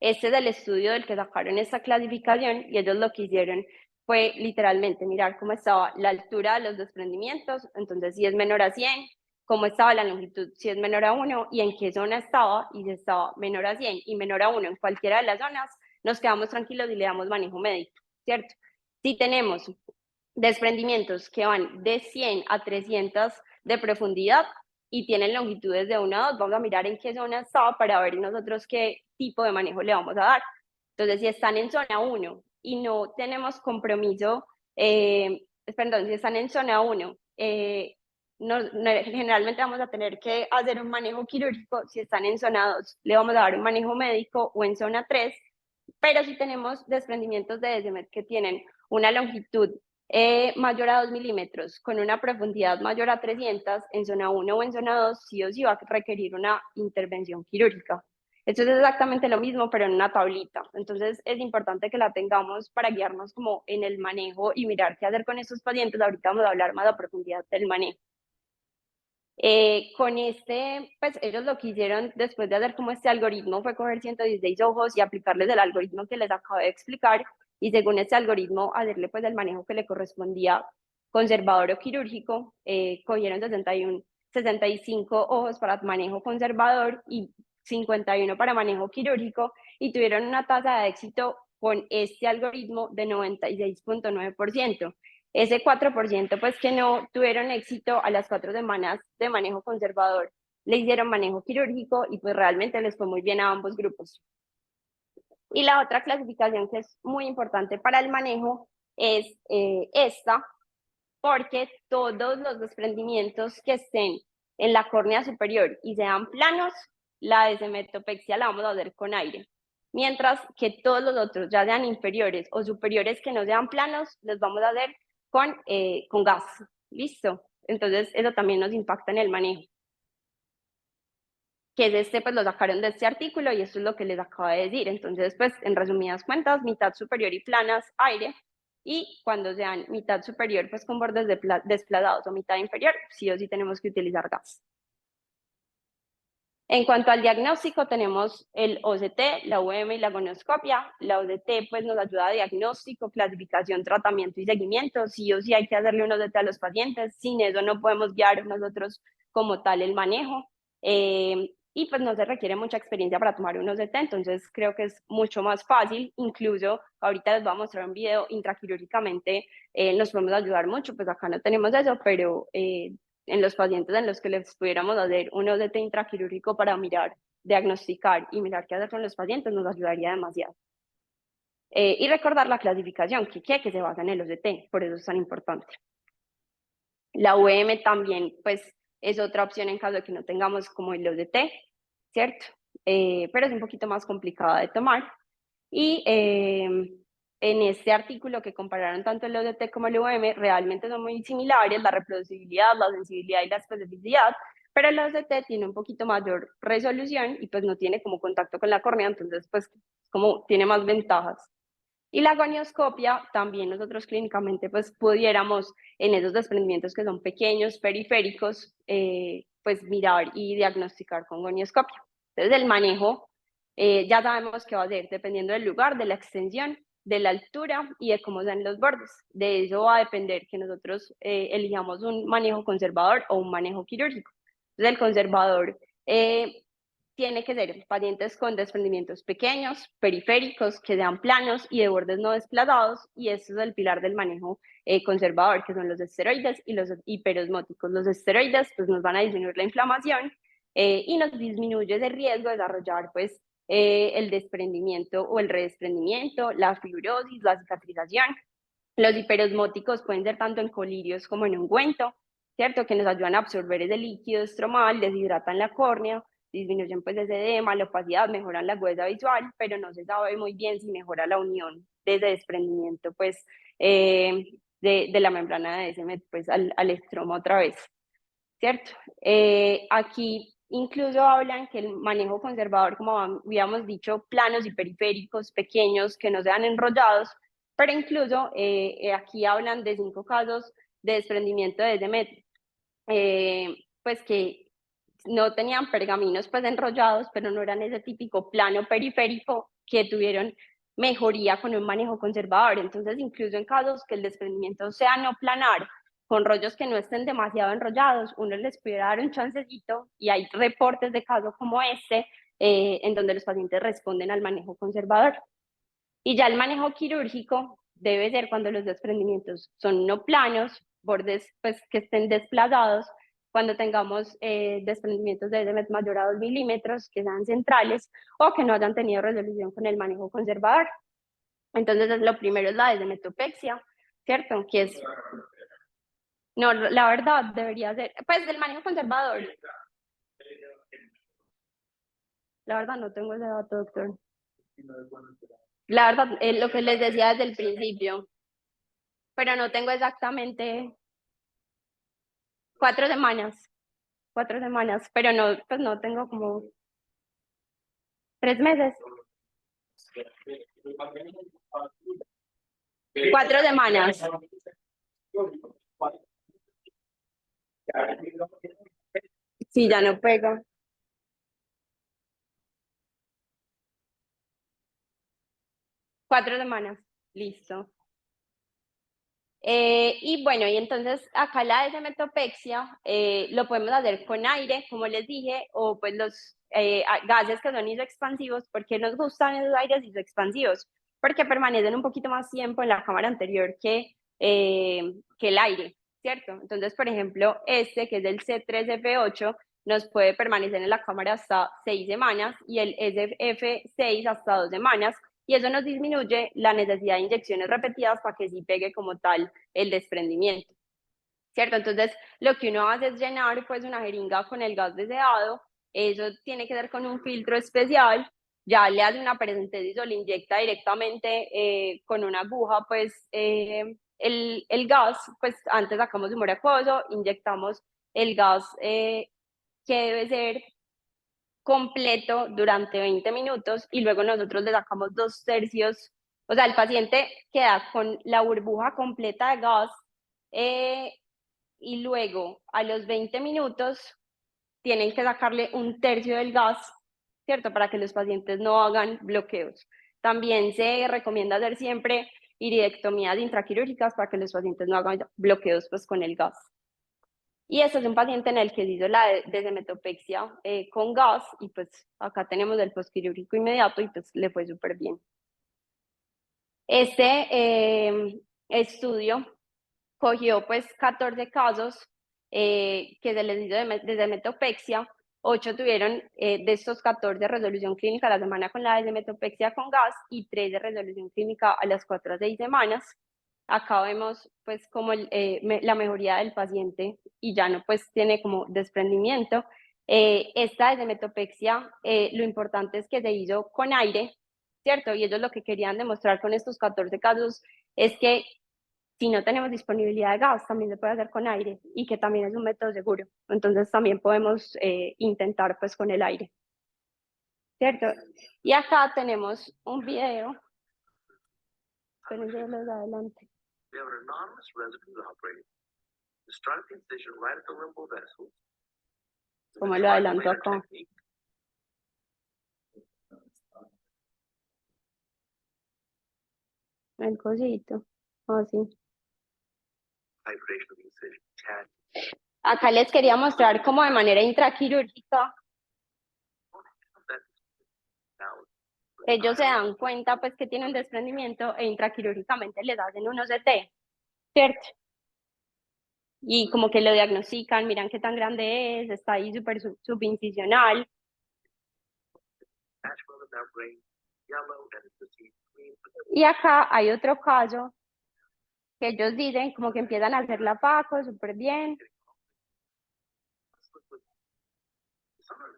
Este es el estudio del que sacaron esta clasificación, y ellos lo que hicieron fue literalmente mirar cómo estaba la altura de los desprendimientos, entonces si es menor a 100, cómo estaba la longitud si es menor a 1 y en qué zona estaba, y si estaba menor a 100 y menor a 1 en cualquiera de las zonas, nos quedamos tranquilos y le damos manejo médico, ¿cierto? Si tenemos desprendimientos que van de 100 a 300 de profundidad y tienen longitudes de 1 a 2, vamos a mirar en qué zona está para ver nosotros qué tipo de manejo le vamos a dar. Entonces, si están en zona 1 y no tenemos compromiso, perdón, si están en zona 1, generalmente vamos a tener que hacer un manejo quirúrgico. Si están en zona 2, le vamos a dar un manejo médico, o en zona 3, pero si tenemos desprendimientos de Descemet que tienen una longitud mayor a 2 milímetros con una profundidad mayor a 300 en zona 1 o en zona 2, sí o sí va a requerir una intervención quirúrgica. Esto es exactamente lo mismo, pero en una tablita. Entonces es importante que la tengamos para guiarnos como en el manejo y mirar qué hacer con estos pacientes. Ahorita vamos a hablar más a profundidad del manejo. Con pues ellos lo que hicieron después de hacer como este algoritmo fue coger 116 ojos y aplicarles el algoritmo que les acabo de explicar, y según este algoritmo hacerle pues el manejo que le correspondía, conservador o quirúrgico. Cogieron 65 ojos para manejo conservador y 51 para manejo quirúrgico, y tuvieron una tasa de éxito con este algoritmo de 96.9%. Ese 4% pues que no tuvieron éxito, a las 4 semanas de manejo conservador le hicieron manejo quirúrgico y pues realmente les fue muy bien a ambos grupos. Y la otra clasificación que es muy importante para el manejo es esta, porque todos los desprendimientos que estén en la córnea superior y sean planos, la deshemetopexia la vamos a hacer con aire. mientras que todos los otros, ya sean inferiores o superiores que no sean planos, los vamos a hacer con gas. ¿Listo? Entonces, eso también nos impacta en el manejo. Que es pues lo sacaron de este artículo y eso es lo que les acabo de decir. Entonces, pues, en resumidas cuentas, mitad superior y planas, aire, y cuando sean mitad superior, pues con bordes desplazados o mitad inferior, sí o sí tenemos que utilizar gas. En cuanto al diagnóstico, tenemos el OCT, la UM y la gonioscopia. La OCT pues, nos ayuda a diagnóstico, clasificación, tratamiento y seguimiento. Sí o sí hay que hacerle un OCT a los pacientes. Sin eso no podemos guiar nosotros como tal el manejo. Y pues no se requiere mucha experiencia para tomar un OCT, entonces creo que es mucho más fácil. Incluso ahorita les voy a mostrar un video intraquirúrgicamente, nos podemos ayudar mucho, pues acá no tenemos eso, pero en los pacientes en los que les pudiéramos hacer un OCT intraquirúrgico para mirar, diagnosticar y mirar qué hacer con los pacientes nos ayudaría demasiado. Y recordar la clasificación, que se basa en el OCT, por eso es tan importante. La UM también, pues, es otra opción en caso de que no tengamos como el OCT, ¿cierto? Pero es un poquito más complicada de tomar. Y en este artículo que compararon tanto el ODT como el UM, realmente son muy similares, la reproducibilidad, la sensibilidad y la especificidad, pero el ODT tiene un poquito mayor resolución y pues no tiene como contacto con la córnea, entonces pues como tiene más ventajas. Y la gonioscopia, también nosotros clínicamente pues pudiéramos en esos desprendimientos que son pequeños, periféricos, pues mirar y diagnosticar con gonioscopia. Entonces el manejo ya sabemos qué va a ser, dependiendo del lugar, de la extensión, de la altura y de cómo sean los bordes. De eso va a depender que nosotros elijamos un manejo conservador o un manejo quirúrgico. Entonces el conservador tiene que ser pacientes con desprendimientos pequeños, periféricos, que sean planos y de bordes no desplazados, y eso es el pilar del manejo conservador, que son los esteroides y los hiperosmóticos. Los esteroides pues, nos van a disminuir la inflamación y nos disminuye ese riesgo de desarrollar pues, el desprendimiento o el redesprendimiento, la fibrosis, la cicatrización. Los hiperosmóticos pueden ser tanto en colirios como en ungüento, ¿cierto? Que nos ayudan a absorber ese líquido estromal, deshidratan la córnea, disminuyen pues ese edema, la opacidad, mejoran la agudeza visual, pero no se sabe muy bien si mejora la unión de ese desprendimiento pues de la membrana de Descemet pues al estroma otra vez, ¿cierto? Aquí incluso hablan que el manejo conservador, como habíamos dicho, planos y periféricos pequeños que no sean enrollados, pero incluso aquí hablan de 5 casos de desprendimiento de Descemet, pues que no tenían pergaminos pues enrollados, pero no eran ese típico plano periférico que tuvieron mejoría con un manejo conservador. Entonces, incluso en casos que el desprendimiento sea no planar, con rollos que no estén demasiado enrollados, uno les pudiera dar un chancecito y hay reportes de casos como este en donde los pacientes responden al manejo conservador. Y ya el manejo quirúrgico debe ser cuando los desprendimientos son no planos, bordes pues, que estén desplazados, cuando tengamos desprendimientos de Descemet mayor a 2 milímetros, que sean centrales o que no hayan tenido resolución con el manejo conservador. Entonces, lo primero es la descemetopexia, ¿cierto? Que es... No, la verdad debería ser, pues del manejo conservador. La verdad no tengo ese dato, doctor. La verdad, es lo que les decía desde el principio, pero no tengo exactamente 4 semanas. 4 semanas, pero no, pues no tengo como 3 meses. 4 semanas. Sí, ya no pega. 4 semanas. Listo. Y bueno, y entonces acá la deshemetopexia lo podemos hacer con aire, como les dije, o pues los gases que son isoexpansivos. ¿Por qué nos gustan esos aires isoexpansivos? Porque permanecen un poquito más tiempo en la cámara anterior que el aire, ¿cierto? Entonces, por ejemplo, este que es el C3F8 nos puede permanecer en la cámara hasta 6 semanas y el SF6 hasta 2 semanas, y eso nos disminuye la necesidad de inyecciones repetidas para que sí pegue como tal el desprendimiento, ¿cierto? Entonces, lo que uno hace es llenar pues una jeringa con el gas deseado, eso tiene que ser con un filtro especial, ya le hace una paracentesis o le inyecta directamente con una aguja, pues el gas, pues antes sacamos humor acuoso, inyectamos el gas que debe ser completo durante 20 minutos y luego nosotros le sacamos 2/3, o sea, el paciente queda con la burbuja completa de gas y luego a los 20 minutos tienen que sacarle 1/3 del gas, ¿cierto? Para que los pacientes no hagan bloqueos. También se recomienda hacer siempre iridectomías intraquirúrgicas para que los pacientes no hagan bloqueos pues, con el gas. Y este es un paciente en el que se hizo la desmetopexia con gas y pues acá tenemos el postquirúrgico inmediato y pues le fue súper bien. Este estudio cogió pues 14 casos que se les hizo de desmetopexia. 8 tuvieron de estos 14 resolución clínica a la semana con la desmetopexia con gas y 3 de resolución clínica a las 4 a 6 semanas. Acá vemos pues como la mejoría del paciente y ya no pues tiene como desprendimiento. Esta desmetopexia, lo importante es que se hizo con aire, ¿cierto? Y ellos lo que querían demostrar con estos 14 casos es que si no tenemos disponibilidad de gas, también se puede hacer con aire y que también es un método seguro. Entonces también podemos intentar pues con el aire, ¿cierto? Y acá tenemos un video. Esperen, los de adelante. ¿Cómo lo adelanto acá? El cosito. Así. Acá les quería mostrar cómo de manera intraquirúrgica ellos se dan cuenta pues que tienen desprendimiento e intraquirúrgicamente les hacen un OCT, ¿cierto? Y como que lo diagnostican, miran qué tan grande es, está ahí súper subincisional. Y acá hay otro caso que ellos dicen como que empiezan a hacer la Paco súper bien.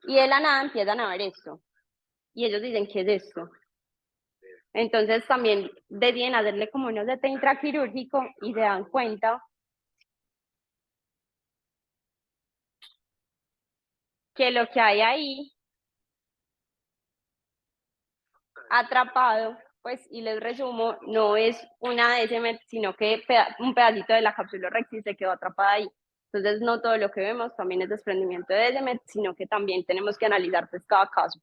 Y de la nada empiezan a ver esto. Y ellos dicen, ¿qué es esto? Entonces también deciden hacerle como un OCT intraquirúrgico y se dan cuenta que lo que hay ahí atrapado, pues, y les resumo, no es una DSMET, sino que un pedacito de la cápsula rexis se quedó atrapada ahí. Entonces, no todo lo que vemos también es desprendimiento de DSMET, sino que también tenemos que analizar pues, cada caso.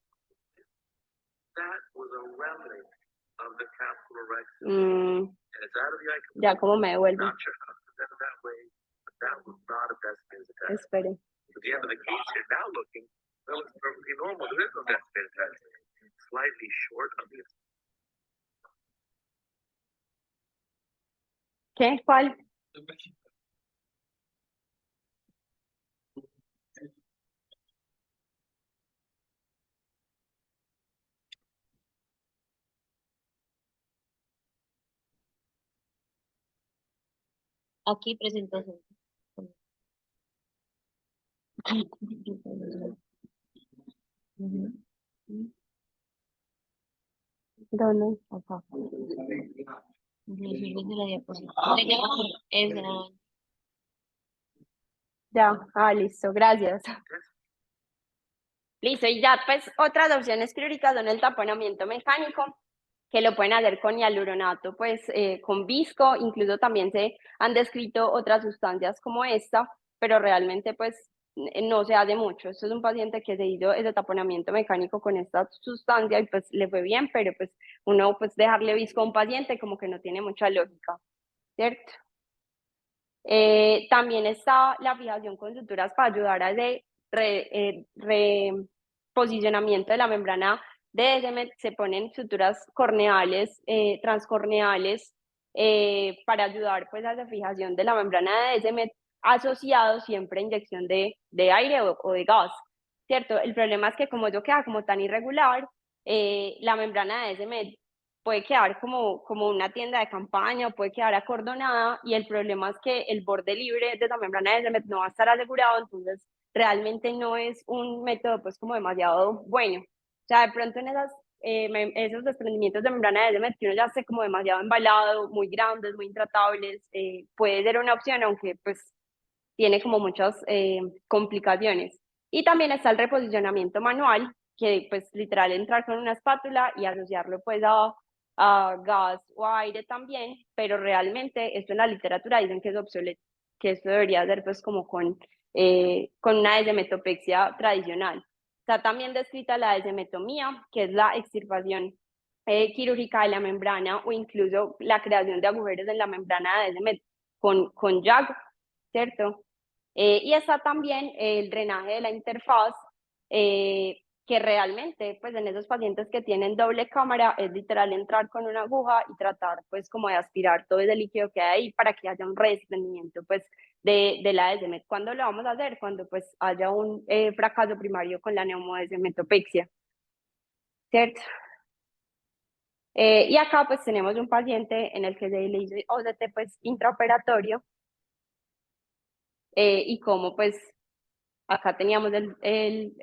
Ya como me devuelvo. Espere. ¿Qué? ¿Cuál? Aquí presentación. ¿Dónde? Acá. Inclusive de la diapositiva. Ya, listo, gracias. Listo, y ya pues otras opciones quirúrgicas son el taponamiento mecánico, que lo pueden hacer con hialuronato, pues con visco, incluso también se han descrito otras sustancias como esta, pero realmente pues no se hace mucho. Esto es un paciente que se hizo ese taponamiento mecánico con esta sustancia y pues le fue bien, pero pues uno pues dejarle visco a un paciente como que no tiene mucha lógica, ¿cierto? También está la fijación con suturas para ayudar a ese reposicionamiento de la membrana de DSMET. Se ponen suturas corneales, transcorneales, para ayudar pues, a la fijación de la membrana de DSMET, asociado siempre a inyección de aire o de gas, ¿cierto? El problema es que como eso queda como tan irregular, la membrana de DSMET puede quedar como una tienda de campaña o puede quedar acordonada y el problema es que el borde libre de la membrana de DSMET no va a estar asegurado, entonces realmente no es un método pues como demasiado bueno. O sea, de pronto en esas esos desprendimientos de membrana de Descemet que uno ya esté como demasiado embalado, muy grandes, muy intratables, puede ser una opción, aunque pues tiene como muchas complicaciones. Y también está el reposicionamiento manual, que pues literal entrar con una espátula y asociarlo pues a gas o aire también, pero realmente esto en la literatura dicen que es obsoleto, que esto debería ser pues como con una deshemetopexia tradicional. Está también descrita la deshemetomía, que es la extirpación quirúrgica de la membrana o incluso la creación de agujeros en la membrana de deshemet con YAG, ¿cierto? Y está también el drenaje de la interfaz, que realmente, pues en esos pacientes que tienen doble cámara, es literal entrar con una aguja y tratar, pues, como de aspirar todo ese líquido que hay ahí para que haya un desprendimiento, pues, de la descemet. ¿Cuándo lo vamos a hacer? Cuando, pues, haya un fracaso primario con la neumodescemetopexia, ¿cierto? Y acá, pues, tenemos un paciente en el que se le hizo OCT, pues, intraoperatorio, y como, pues, acá teníamos el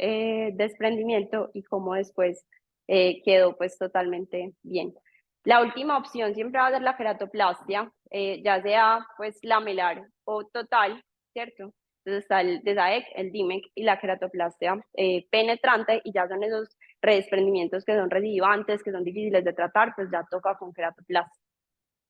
desprendimiento y cómo después quedó pues totalmente bien. La última opción siempre va a ser la queratoplastia, ya sea pues lamelar o total, ¿cierto? Entonces está el DESAEC, el DIMEC y la queratoplastia penetrante, y ya son esos redesprendimientos que son residuantes, que son difíciles de tratar, pues ya toca con queratoplastia.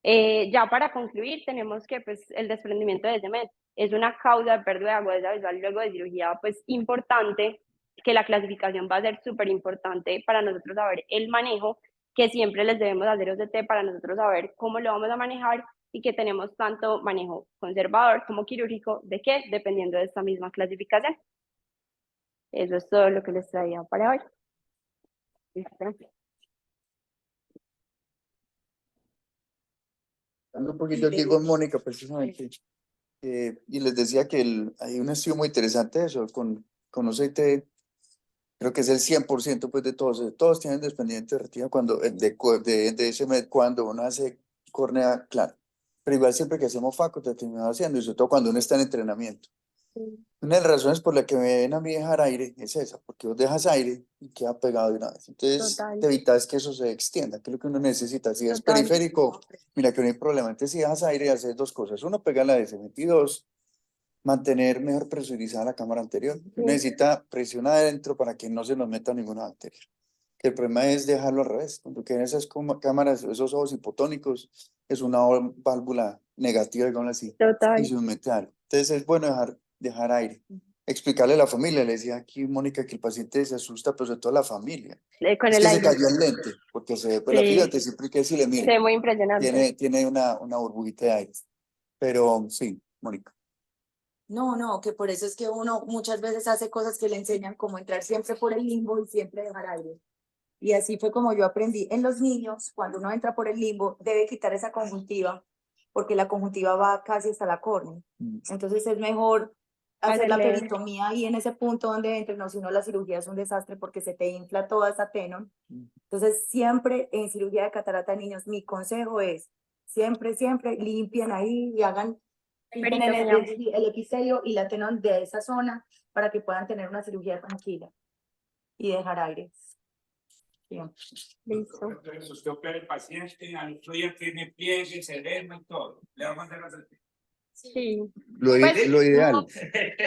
Ya para concluir, tenemos que pues, el desprendimiento de Descemet es una causa de pérdida de agudeza visual luego de cirugía pues importante, que la clasificación va a ser súper importante para nosotros saber el manejo, que siempre les debemos hacer OCT para nosotros saber cómo lo vamos a manejar y que tenemos tanto manejo conservador como quirúrgico, ¿de qué? Dependiendo de esta misma clasificación. Eso es todo lo que les traía para hoy. Hablando un poquito aquí con Mónica, precisamente, y les decía que hay un estudio muy interesante de eso, con OCT, creo que es el 100% pues, de todos tienen desprendimiento de retina de ese cuando uno hace córnea clara, pero igual siempre que hacemos faco te terminamos haciendo, y sobre todo cuando uno está en entrenamiento. Una de las razones por las que me ven a mí dejar aire es esa, porque vos dejas aire y queda pegado de una vez. Entonces, Total. te evitas que eso se extienda, que es lo que uno necesita. Si es Total. periférico, mira que no hay problema. Entonces, si dejas aire, haces dos cosas. Uno, pega la Descemet, y dos, mantener mejor presurizada la cámara anterior. Necesita presión adentro para que no se nos meta ninguna bacteria. El problema es dejarlo al revés. Cuando quedan esas cámaras, esos ojos hipotónicos, es una válvula negativa, digamos así, Total. y se nos mete algo. Entonces es bueno dejar aire. Explicarle a la familia, le decía aquí Mónica que el paciente se asusta, pero sobre todo la familia. Con Es el que se aire. cayó el lente, porque se ve, pues Sí. fíjate, siempre que si le Se mire, ve muy impresionante. tiene una burbujita de aire. Pero sí, Mónica. No, que por eso es que uno muchas veces hace cosas que le enseñan como entrar siempre por el limbo y siempre dejar aire. Y así fue como yo aprendí. En los niños, cuando uno entra por el limbo, debe quitar esa conjuntiva, porque la conjuntiva va casi hasta la córnea. Entonces es mejor hacer la Hacerle- peritomía ahí en ese punto donde entre, no, si no la cirugía es un desastre porque se te infla toda esa tenon. Entonces siempre en cirugía de catarata de niños, mi consejo es siempre limpien ahí y hagan limpien el epicelio y la tenon de esa zona para que puedan tener una cirugía tranquila y dejar aire. Siempre. Listo. Entonces usted opera el paciente, al otro día tiene pliegues, edema y todo. Le va a mandar a hacer. Sí. Lo ideal.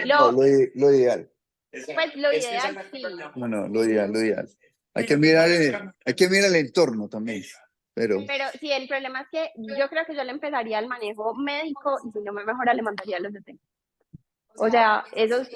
Lo, Lo ideal. pues lo ideal, sí. No, lo ideal. Hay que mirar el entorno también. Pero sí, el problema es que yo creo que yo le empezaría el manejo médico y si no me mejora le mandaría los DT. O sea, esos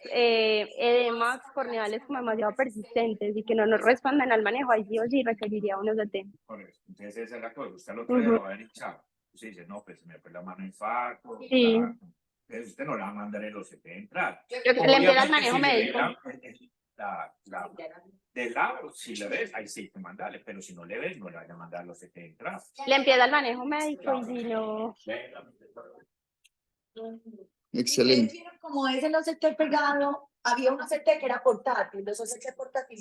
edemas corneales como demasiado persistentes y que no nos respondan al manejo, ahí sí o sí requeriría unos DT. Por eso. Entonces esa es la cosa. Usted lo trae, lo va a ver hinchado. Usted dice, no, pues se me fue la mano en faco. Sí. Entonces usted no le va a mandar el OCT de entrada. Le empieza el manejo si le ve médico. del lado, si le ves, ahí sí que mandarle, pero si no le ves, no le vaya a mandar los OCT de entrada. Le empieza el manejo médico y si no... excelente. Como ese no se te pegado, había un OCT que era portátil, los OCT portátiles